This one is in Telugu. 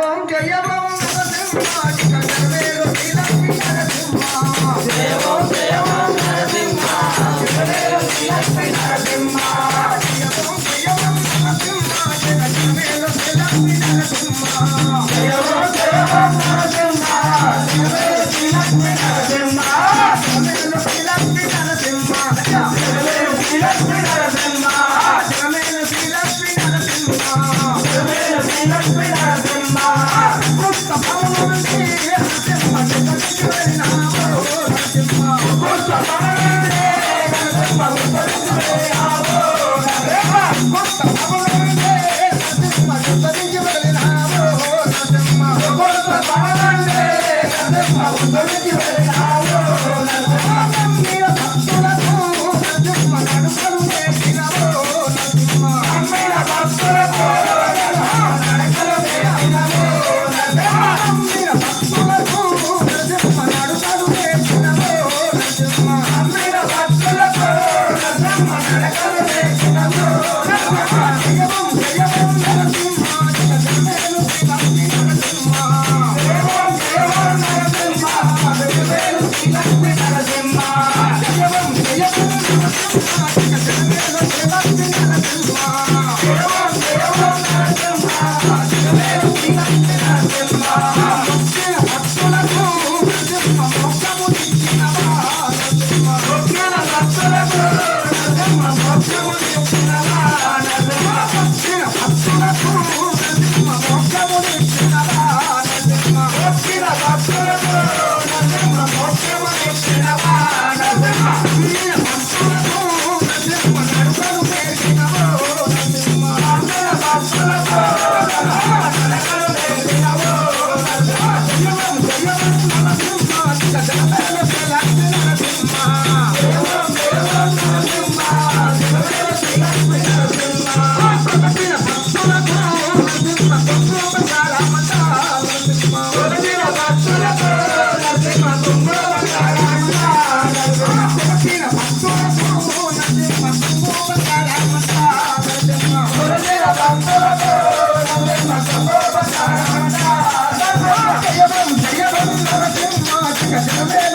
ఓం జయ ఓం నరసింహ జగమేలు శ్రీలక్ష్మీ నరసింహ జయ ఓం నరసింహ జగమేలు శ్రీలక్ష్మీ నరసింహ జయ ఓం నరసింహ జగమేలు శ్రీలక్ష్మీ నరసింహ జయ ఓం నరసింహ జగమేలు శ్రీలక్ష్మీ నరసింహ జగమేలు శ్రీలక్ష్మీ నరసింహ జగమేలు శ్రీలక్ష్మీ నరసింహ జగమేలు శ్రీలక్ష్మీ నరసింహ జగమేలు శ్రీలక్ష్మీ నరసింహ పుష్ప భవనండి నరసింహ జగతికి వెళ్ళినామో నరసింహ పుష్ప భవనండి నరసింహ జగతికి వెళ్ళినామో నరసింహ పుష్ప భవనండి నరసింహ జగతికి వెళ్ళినామో నరసింహ పుష్ప భవనండి నరసింహ జగతికి వెళ్ళినామో నరసింహ నమ్మిన భక్తులకు నరసింహ నడుకలు వేసినామో నరసింహ నమ్మిన భక్తులకు నడకలు వేసినామో నరసింహ నమ్మిన భక్తులకు నరసింహ నడుకలు వేసినామో నరసింహ నమ్మిన భక్తులకు నరసింహ నడకలు వేసినామో నరసింహ జయము జయము నరసింహ జగమేలు శ్రీలక్ష్మీ నరసింహ జయము జయము నరసింహ జగమేలు శ్రీలక్ష్మీ నరసింహ జయము జయము నరసింహ జగమేలు శ్రీలక్ష్మీ నరసింహ జయము జయము నరసింహ జగమేలు శ్రీలక్ష్మీ నరసింహ భక్తుల భక్తులకు నరసింహ మోక్షము ఇచ్చినవా నరసింహ భక్తుల భక్తులకు నరసింహ మోక్షము ఇచ్చినవా నరసింహ భక్తుల భక్తులకు నరసింహ మోక్షము ఇచ్చినవా నరసింహ భక్తుల భక్తులకు నరసింహ మోక్షము ఇచ్చినవా నరసింహ వీర భక్తులకు నరసింహ నడుకలు వేసినవో నరసింహ వీర భక్తులకు నరసింహ నడకలు వేసినవో నరసింహ జయము జయము నరసింహ జగమేలు శ్రీలక్ష్మీ నరసింహ జయము జయము నరసింహ జగమేలు శ్రీలక్ష్మీ నరసింహ కొలచిన భక్తులకు నరసింహ కుంకుమకారమట నరసింహ కొలచిన భక్తులకు నరసింహ కుంకుమకారమట నరసింహ కొలచిన భక్తులకు నరసింహ కుంకుమకారమట నరసింహ కొలచిన భక్తులకు నరసింహ కుంకుమకారమట నరసింహ జయము జయము నరసింహ జగమేలు